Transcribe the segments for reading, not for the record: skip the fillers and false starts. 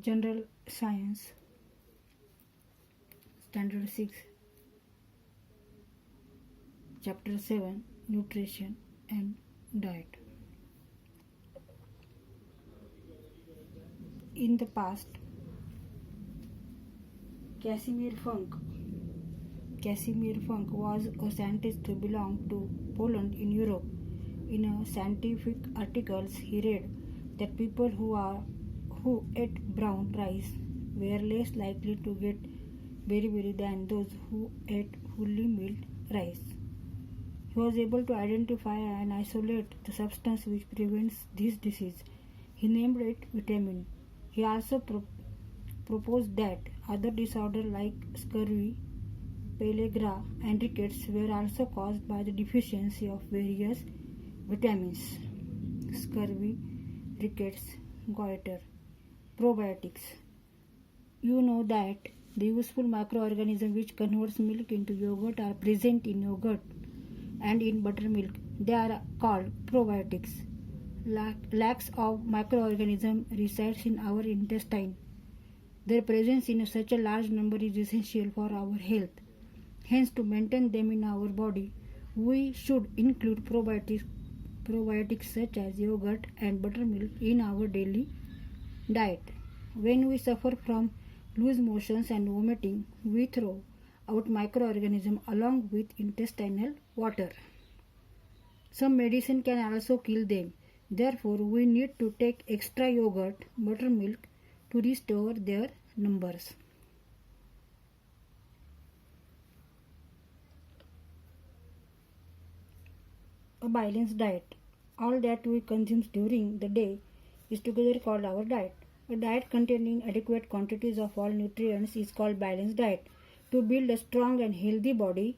General Science, Standard 6, Chapter 7, Nutrition and Diet. In the past, Casimir Funk was a scientist who belonged to Poland in Europe. In a scientific articles, he read that people who ate brown rice were less likely to get beriberi than those who ate fully milled rice. He was able to identify and isolate the substance which prevents this disease. He named it vitamin. He also proposed that other disorders like scurvy, pellagra, and rickets were also caused by the deficiency of various vitamins. Scurvy, rickets, goiter. Probiotics. You know that the useful microorganisms which converts milk into yogurt are present in yogurt and in buttermilk. They are called probiotics. Lacks of microorganisms resides in our intestine. Their presence in such a large number is essential for our health. Hence, to maintain them in our body, we should include probiotics such as yogurt and buttermilk in our daily diet. When we suffer from loose motions and vomiting, we throw out microorganisms along with intestinal water. Some medicine can also kill them. Therefore, we need to take extra yogurt, buttermilk to restore their numbers. A balanced diet. All that we consume during the day is together called our diet. A diet containing adequate quantities of all nutrients is called balanced diet. To build a strong and healthy body,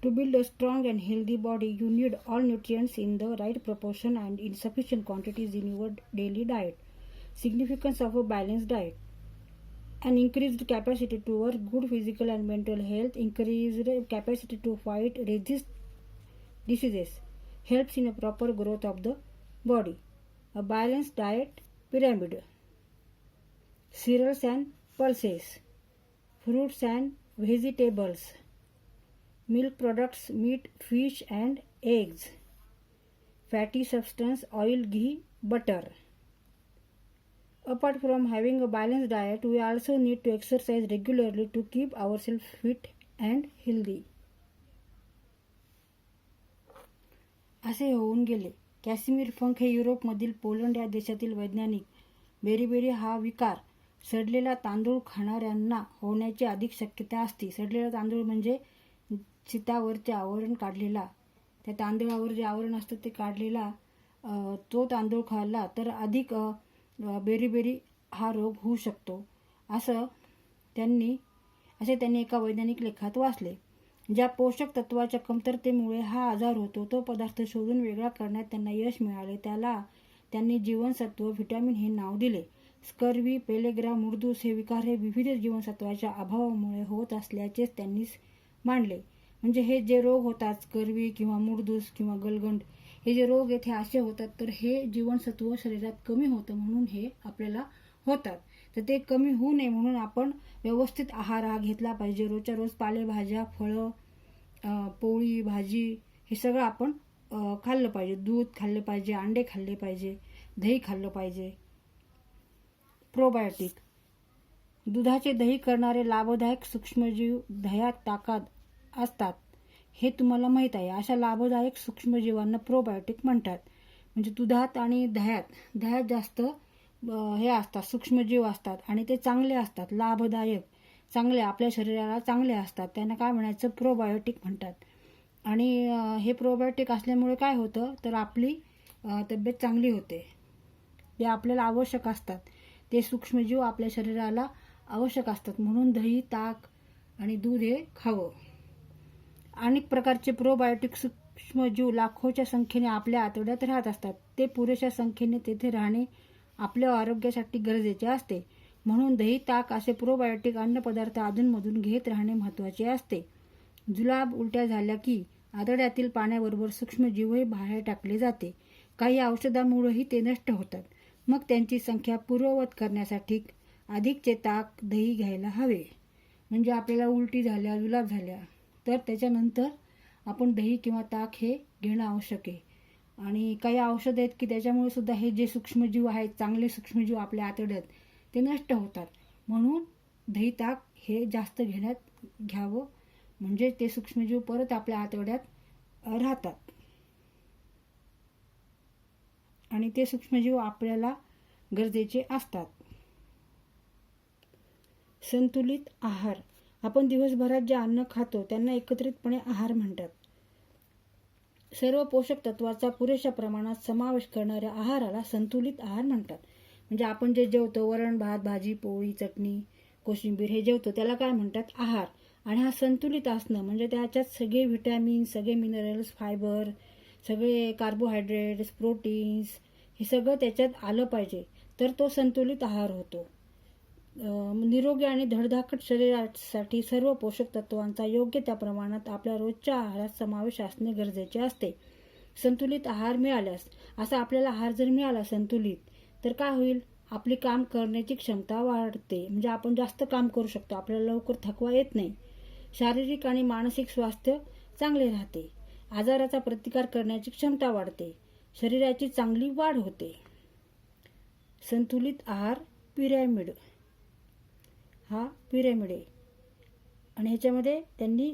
you need all nutrients in the right proportion and in sufficient quantities in your daily diet. Significance of a balanced diet. An increased capacity towards good physical and mental health, increased capacity to resist diseases, helps in a proper growth of the body. A balanced diet pyramid. Cereals and pulses, fruits and vegetables, milk products, meat, fish and eggs, fatty substance, oil, ghee, butter. Apart from having a balanced diet, we also need to exercise regularly to keep ourselves fit and healthy. असे होऊन गेले. कॅसिमिर फंक हे युरोपमधील Poland या देशातील वैज्ञानिक. Beriberi हा विकार सडलेला तांदूळ खाणाऱ्यांना होण्याची अधिक शक्यता असते. सडलेला तांदूळ म्हणजे चितावरचे आवरण काढलेला, त्या तांदळावर जे आवरण असतं ते काढलेला तो तांदूळ खाल्ला तर अधिक बेरीबेरी हा रोग होऊ शकतो असे त्यांनी एका वैज्ञानिक लेखात वाचले. ज्या पोषक तत्वाच्या कमतरतेमुळे हा आजार होतो तो पदार्थ शोधून वेगळा करण्यात त्यांना यश मिळाले. त्याला त्यांनी जीवनसत्व व्हिटॅमिन हे नाव दिले. स्कर्वी, पेलेग्रा, मुर्दूस हे विकार हे विविध जीवनसत्वाच्या अभावामुळे होत असल्याचेच त्यांनी मांडले. म्हणजे हे जे रोग होतात, स्कर्वी किंवा मुर्दूस किंवा गलगंड, हे जे रोग आहेत हे असे होतात तर हे जीवनसत्व शरीरात कमी होतं म्हणून हे आपल्याला होतात. तर ते कमी होऊ नये म्हणून आपण व्यवस्थित आहार हा घेतला पाहिजे. रोजच्या रोज पालेभाज्या, फळं, पोळी, भाजी हे सगळं आपण खाल्लं पाहिजे. दूध खाल्लं पाहिजे, अंडे खाल्ले पाहिजे, दही खाल्लं पाहिजे. प्रोबायोटिक. दुधाचे दही करणारे लाभदायक सूक्ष्मजीव दह्यात ताकात असतात हे तुम्हाला माहीत आहे. अशा लाभदायक सूक्ष्मजीवांना प्रोबायोटिक म्हणतात. म्हणजे दुधात आणि दह्यात जास्त हे असतात, सूक्ष्मजीव असतात आणि ते चांगले असतात, लाभदायक, चांगले, आपल्या शरीराला चांगले असतात. त्यांना काय म्हणायचं, प्रोबायोटिक म्हणतात. आणि हे प्रोबायोटिक असल्यामुळे काय होतं तर आपली तब्येत चांगली होते. ते आपल्याला आवश्यक असतात, ते सूक्ष्मजीव आपल्या शरीराला आवश्यक असतात म्हणून दही, ताक आणि दूध हे खावं. अनेक प्रकारचे प्रोबायोटिक सूक्ष्मजीव लाखोच्या संख्येने आपल्या आतड्यात राहत असतात. ते पुरेशा संख्येने तेथे राहणे आपल्या आरोग्यासाठी गरजेचे असते. म्हणून दही, ताक असे प्रोबायोटिक अन्नपदार्थ अधूनमधून घेत राहणे महत्त्वाचे असते. जुलाब, उलट्या झाल्या की आतड्यातील पाण्याबरोबर सूक्ष्मजीवही बाहेर टाकले जाते. काही औषधामुळेही ते नष्ट होतात. मग त्यांची संख्या पूर्ववत करण्यासाठी अधिकचे ताक दही घ्यायला हवे. म्हणजे आपल्याला उलटी झाल्या जुलाब झाल्या तर त्याच्यानंतर आपण दही किंवा ताक हे घेणं आवश्यक आहे. आणि काही औषध आहेत की त्याच्यामुळे सुद्धा हे जे सूक्ष्मजीव आहेत, चांगले सूक्ष्मजीव आपल्या आतड्यात, ते नष्ट होतात. म्हणून दही ताक हे जास्त घ्यावं, म्हणजे ते सूक्ष्मजीव परत आपल्या आतड्यात राहतात आणि ते सूक्ष्मजीव आपल्याला गरजेचे असतात. संतुलित आहार. आपण दिवसभरात जे अन्न खातो त्यांना एकत्रितपणे आहार म्हणतात. सर्व पोषक तत्वाचा पुरेशा प्रमाणात समावेश करणाऱ्या आहाराला संतुलित आहार म्हणतात. म्हणजे आपण जे जेवतो, वरण भात भाजी पोळी चटणी कोशिंबीर हे जेवतो त्याला काय म्हणतात? आहार. आणि हा संतुलित असणं म्हणजे त्याच्यात सगळे व्हिटॅमिन, सगळे मिनरल्स, फायबर, सगळे कार्बोहायड्रेट्स, प्रोटीन्स हे सगळं त्याच्यात आलं पाहिजे, तर तो संतुलित आहार होतो. निरोगी आणि धडधाकट शरीरासाठी सर्व पोषक तत्वांचा योग्य त्या प्रमाणात आपल्या रोजच्या आहारात समावेश असणे गरजेचे असते. संतुलित आहार मिळाल्यास, असा आपल्याला आहार जर मिळाला संतुलित, तर काय होईल? आपली काम करण्याची क्षमता वाढते. म्हणजे आपण जास्त काम करू शकतो, आपल्याला लवकर थकवा येत नाही. शारीरिक आणि मानसिक स्वास्थ्य चांगले राहते. आजाराचा प्रतिकार करण्याची क्षमता वाढते. शरीराची चांगली वाढ होते. संतुलित आहार पिरॅमिड. हा पिरॅमिड आहे आणि ह्याच्यामध्ये त्यांनी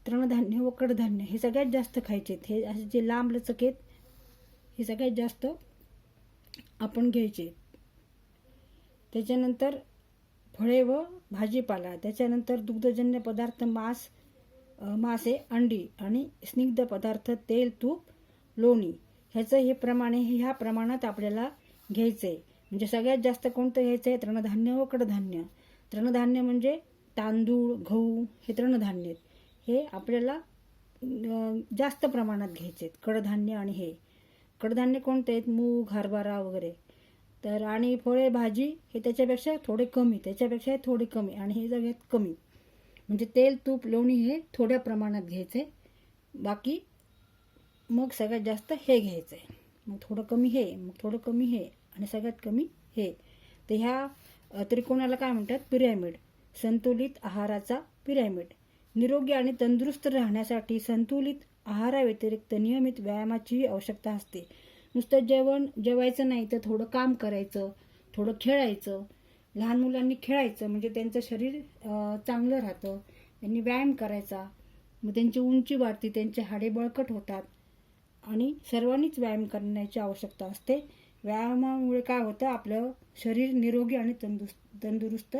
तृणधान्य व कडधान्य हे सगळ्यात जास्त खायचे. हे असे जे लांब लचक आहेत हे सगळ्यात जास्त आपण घ्यायचे. त्याच्यानंतर फळे व भाजीपाला, त्याच्यानंतर दुग्धजन्य पदार्थ, मासे, अंडी आणि स्निग्ध पदार्थ, तेल, तूप, लोणी ह्याचं ह्या प्रमाणात आपल्याला घ्यायचं आहे. म्हणजे सगळ्यात जास्त कोणतं घ्यायचं आहे? तृणधान्य व कडधान्य. तृणधान्य म्हणजे तांदूळ, गहू हे तृणधान्य आहेत. हे आपल्याला जास्त प्रमाणात घ्यायचे आहेत. कडधान्य आणि हे कडधान्य कोणते आहेत? मूग, हरभरा वगैरे. तर आणि फळे भाजी हे त्याच्यापेक्षा थोडे कमी आणि हे सगळ्यात कमी. म्हणजे तेल, तूप, लोणी हे थोड्या प्रमाणात घ्यायचे. बाकी मग सगळ्यात जास्त हे घ्यायचं आहे. मग थोडं कमी हे, मग थोडं कमी हे आणि सगळ्यात कमी हे. तर ह्या त्रिकोणाला काय म्हणतात? पिरॅमिड. संतुलित आहाराचा पिरॅमिड. निरोगी आणि तंदुरुस्त राहण्यासाठी संतुलित आहाराव्यतिरिक्त नियमित व्यायामाचीही आवश्यकता असते. नुसतं जेवायचं नाही तर थोडं काम करायचं, थोडं खेळायचं. लहान मुलांनी खेळायचं म्हणजे त्यांचं शरीर चांगलं राहतं. त्यांनी व्यायाम करायचा, मग त्यांची उंची वाढते, त्यांचे हाडे बळकट होतात. आणि सर्वांनीच व्यायाम करण्याची आवश्यकता असते. व्यायामामुळे काय होतं? आपलं शरीर निरोगी आणि तंदुरुस्त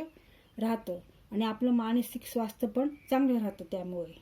राहतं आणि आपलं मानसिक स्वास्थ्य पण चांगलं राहतं त्यामुळे.